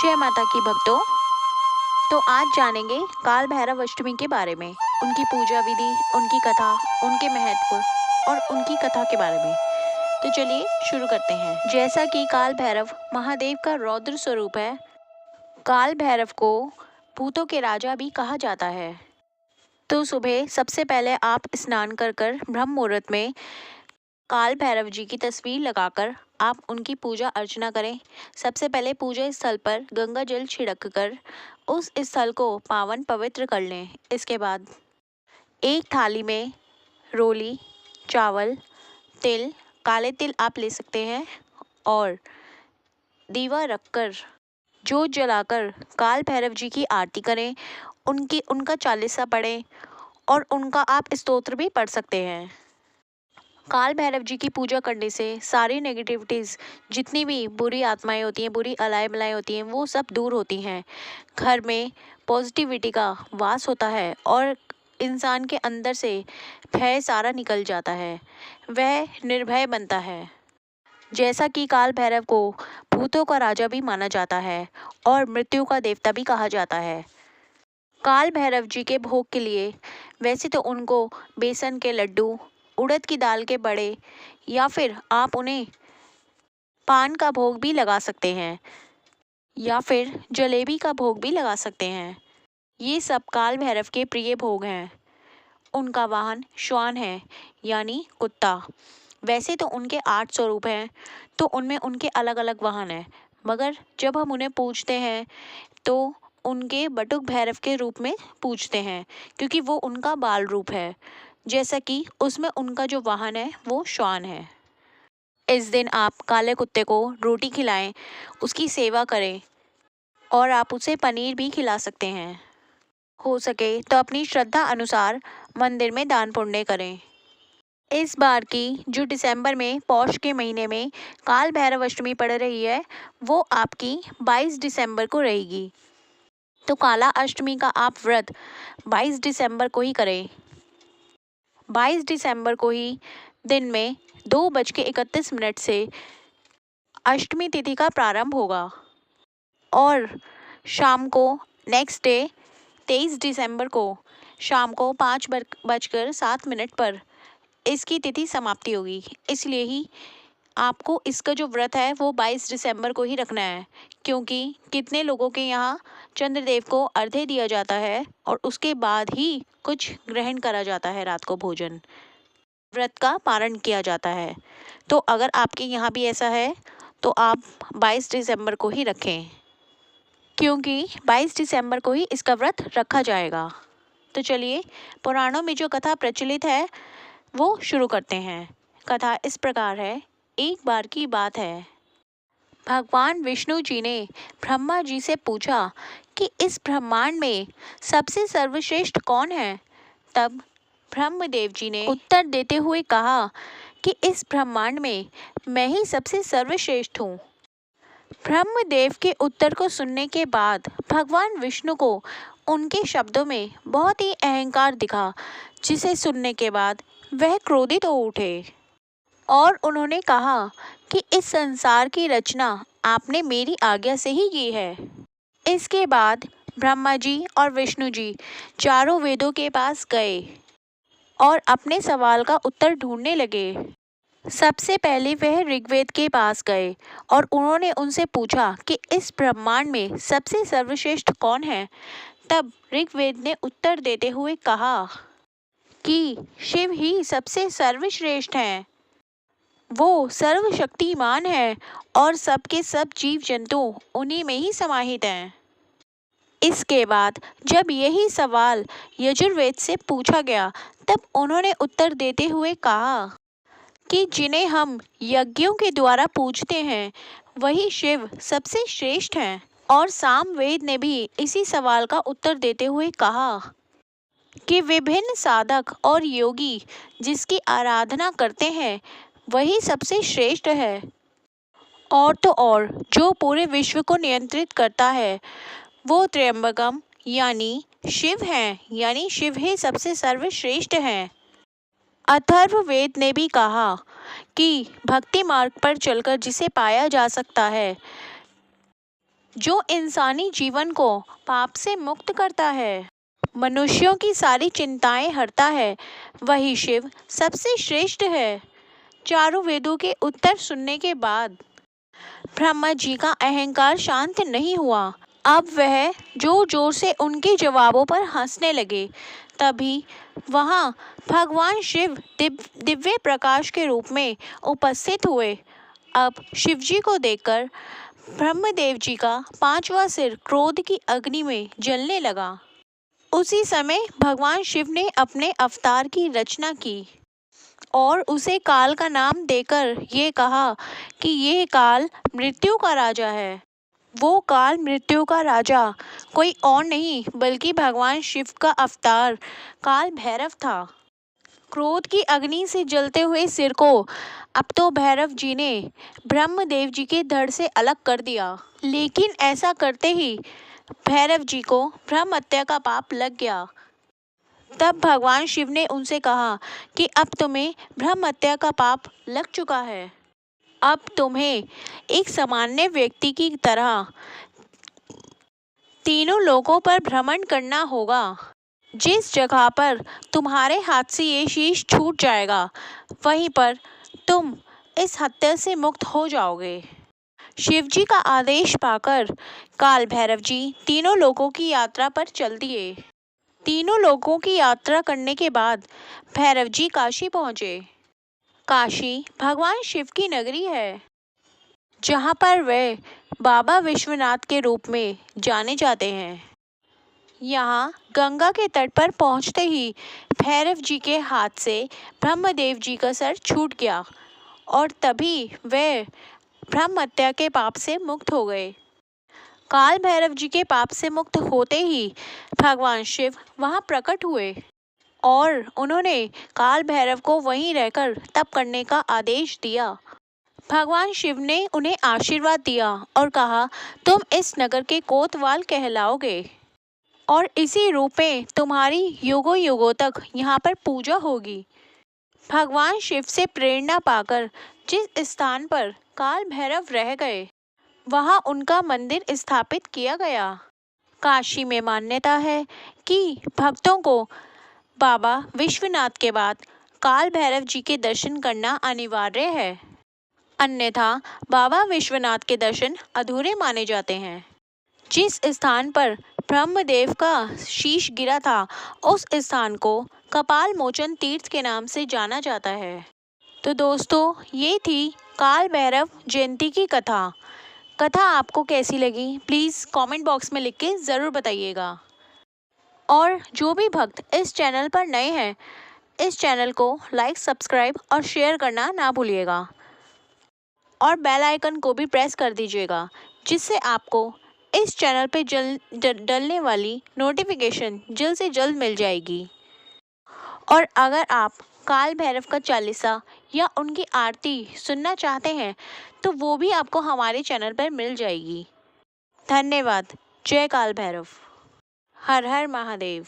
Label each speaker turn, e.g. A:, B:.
A: जय माता की भक्तों। तो आज जानेंगे काल भैरव अष्टमी के बारे में, उनकी पूजा विधि, उनकी कथा, उनके महत्व और उनकी कथा के बारे में। तो चलिए शुरू करते हैं। जैसा कि काल भैरव महादेव का रौद्र स्वरूप है, काल भैरव को भूतों के राजा भी कहा जाता है। तो सुबह सबसे पहले आप स्नान कर ब्रह्म मुहूर्त में काल भैरव जी की तस्वीर लगाकर आप उनकी पूजा अर्चना करें। सबसे पहले पूजा स्थल पर गंगा जल छिड़क कर उस स्थल को पावन पवित्र कर लें। इसके बाद एक थाली में रोली, चावल, तिल, काले तिल आप ले सकते हैं और दीवा रखकर जोत जलाकर काल भैरव जी की आरती करें। उनका चालीसा पढ़ें और उनका आप स्तोत्र भी पढ़ सकते हैं। काल भैरव जी की पूजा करने से सारी नेगेटिविटीज़, जितनी भी बुरी आत्माएं होती हैं, बुरी अलाय बलाएँ होती हैं, वो सब दूर होती हैं। घर में पॉजिटिविटी का वास होता है और इंसान के अंदर से भय सारा निकल जाता है, वह निर्भय बनता है। जैसा कि काल भैरव को भूतों का राजा भी माना जाता है और मृत्यु का देवता भी कहा जाता है। काल भैरव जी के भोग के लिए वैसे तो उनको बेसन के लड्डू, उड़द की दाल के बड़े या फिर आप उन्हें पान का भोग भी लगा सकते हैं या फिर जलेबी का भोग भी लगा सकते हैं। ये सब काल भैरव के प्रिय भोग हैं। उनका वाहन श्वान है, यानी कुत्ता। वैसे तो उनके 8 स्वरूप हैं, तो उनमें उनके अलग अलग वाहन हैं, मगर जब हम उन्हें पूजते हैं तो उनके बटुक भैरव के रूप में पूजते हैं, क्योंकि वो उनका बाल रूप है। जैसा कि उसमें उनका जो वाहन है वो श्वान है। इस दिन आप काले कुत्ते को रोटी खिलाएं, उसकी सेवा करें और आप उसे पनीर भी खिला सकते हैं। हो सके तो अपनी श्रद्धा अनुसार मंदिर में दान पुण्य करें। इस बार की जो दिसंबर में पौष के महीने में काल भैरव अष्टमी पड़ रही है, वो आपकी 22 दिसंबर को रहेगी। तो काला अष्टमी का आप व्रत 22 दिसंबर को ही करें। 22 दिसंबर को ही दिन में 2:31 से अष्टमी तिथि का प्रारंभ होगा और शाम को नेक्स्ट डे 23 दिसंबर को शाम को 5:07 पर इसकी तिथि समाप्ति होगी। इसलिए ही आपको इसका जो व्रत है वो 22 दिसंबर को ही रखना है, क्योंकि कितने लोगों के यहाँ चंद्रदेव को अर्घ्य दिया जाता है और उसके बाद ही कुछ ग्रहण करा जाता है, रात को भोजन, व्रत का पारण किया जाता है। तो अगर आपके यहाँ भी ऐसा है तो आप 22 दिसंबर को ही रखें, क्योंकि 22 दिसंबर को ही इसका व्रत रखा जाएगा। तो चलिए पुराणों में जो कथा प्रचलित है वो शुरू करते हैं। कथा इस प्रकार है। एक बार की बात है, भगवान विष्णु जी ने ब्रह्मा जी से पूछा कि इस ब्रह्मांड में सबसे सर्वश्रेष्ठ कौन है। तब ब्रह्मदेव जी ने उत्तर देते हुए कहा कि इस ब्रह्मांड में मैं ही सबसे सर्वश्रेष्ठ हूँ। ब्रह्मदेव के उत्तर को सुनने के बाद भगवान विष्णु को उनके शब्दों में बहुत ही अहंकार दिखा, जिसे सुनने के बाद वह क्रोधित हो उठे और उन्होंने कहा कि इस संसार की रचना आपने मेरी आज्ञा से ही की है। इसके बाद ब्रह्मा जी और विष्णु जी चारों वेदों के पास गए और अपने सवाल का उत्तर ढूंढने लगे। सबसे पहले वह ऋग्वेद के पास गए और उन्होंने उनसे पूछा कि इस ब्रह्मांड में सबसे सर्वश्रेष्ठ कौन है। तब ऋग्वेद ने उत्तर देते हुए कहा कि शिव ही सबसे सर्वश्रेष्ठ हैं। वो सर्वशक्तिमान है और सबके सब जीव जंतु उन्हीं में ही समाहित हैं। इसके बाद जब यही सवाल यजुर्वेद से पूछा गया, तब उन्होंने उत्तर देते हुए कहा कि जिन्हें हम यज्ञों के द्वारा पूजते हैं वही शिव सबसे श्रेष्ठ हैं। और सामवेद ने भी इसी सवाल का उत्तर देते हुए कहा कि विभिन्न साधक और योगी जिसकी आराधना करते हैं वही सबसे श्रेष्ठ है। और तो और जो पूरे विश्व को नियंत्रित करता है वो त्र्यंबकम यानी शिव हैं, यानी शिव ही सबसे सर्वश्रेष्ठ हैं। अथर्ववेद ने भी कहा कि भक्ति मार्ग पर चलकर जिसे पाया जा सकता है जो इंसानी जीवन को पाप से मुक्त करता है, मनुष्यों की सारी चिंताएं हरता है, वही शिव सबसे श्रेष्ठ है। चारों वेदों के उत्तर सुनने के बाद ब्रह्मा जी का अहंकार शांत नहीं हुआ। अब वह जोर जोर से उनके जवाबों पर हंसने लगे। तभी वहां भगवान शिव दिव्य प्रकाश के रूप में उपस्थित हुए। अब शिव जी को देखकर ब्रह्मदेव जी का पांचवा सिर क्रोध की अग्नि में जलने लगा। उसी समय भगवान शिव ने अपने अवतार की रचना की और उसे काल का नाम देकर ये कहा कि ये काल मृत्यु का राजा है। वो काल मृत्यु का राजा कोई और नहीं बल्कि भगवान शिव का अवतार काल भैरव था। क्रोध की अग्नि से जलते हुए सिर को अब तो भैरव जी ने ब्रह्मदेव जी के धड़ से अलग कर दिया, लेकिन ऐसा करते ही भैरव जी को ब्रह्म हत्या का पाप लग गया। तब भगवान शिव ने उनसे कहा कि अब तुम्हें ब्रह्म हत्या का पाप लग चुका है। अब तुम्हें एक सामान्य व्यक्ति की तरह तीनों लोकों पर भ्रमण करना होगा। जिस जगह पर तुम्हारे हाथ से ये शीश छूट जाएगा, वहीं पर तुम इस हत्या से मुक्त हो जाओगे। शिव जी का आदेश पाकर काल भैरव जी तीनों लोकों की यात्रा पर चल दिए। तीनों लोकों की यात्रा करने के बाद भैरव जी काशी पहुँचे। काशी भगवान शिव की नगरी है, जहाँ पर वे बाबा विश्वनाथ के रूप में जाने जाते हैं। यहाँ गंगा के तट पर पहुँचते ही भैरव जी के हाथ से ब्रह्मदेव जी का सर छूट गया और तभी वे ब्रह्म हत्या के पाप से मुक्त हो गए। काल भैरव जी के पाप से मुक्त होते ही भगवान शिव वहाँ प्रकट हुए और उन्होंने काल भैरव को वहीं रहकर तप करने का आदेश दिया। भगवान शिव ने उन्हें आशीर्वाद दिया और कहा, तुम इस नगर के कोतवाल कहलाओगे और इसी रूप में तुम्हारी युगों युगों तक यहाँ पर पूजा होगी। भगवान शिव से प्रेरणा पाकर जिस स्थान पर काल भैरव रह गए, वहाँ उनका मंदिर स्थापित किया गया। काशी में मान्यता है कि भक्तों को बाबा विश्वनाथ के बाद काल भैरव जी के दर्शन करना अनिवार्य है, अन्यथा बाबा विश्वनाथ के दर्शन अधूरे माने जाते हैं। जिस स्थान पर ब्रह्मदेव का शीश गिरा था, उस स्थान को कपाल मोचन तीर्थ के नाम से जाना जाता है। तो दोस्तों, ये थी काल भैरव जयंती की कथा। कथा आपको कैसी लगी प्लीज़ कमेंट बॉक्स में लिख के ज़रूर बताइएगा। और जो भी भक्त इस चैनल पर नए हैं, इस चैनल को लाइक, सब्सक्राइब और शेयर करना ना भूलिएगा और बेल आइकन को भी प्रेस कर दीजिएगा, जिससे आपको इस चैनल पे डलने वाली नोटिफिकेशन जल्द से जल्द मिल जाएगी। और अगर आप काल भैरव का चालीसा या उनकी आरती सुनना चाहते हैं तो वो भी आपको हमारे चैनल पर मिल जाएगी। धन्यवाद। जय काल भैरव। हर हर महादेव।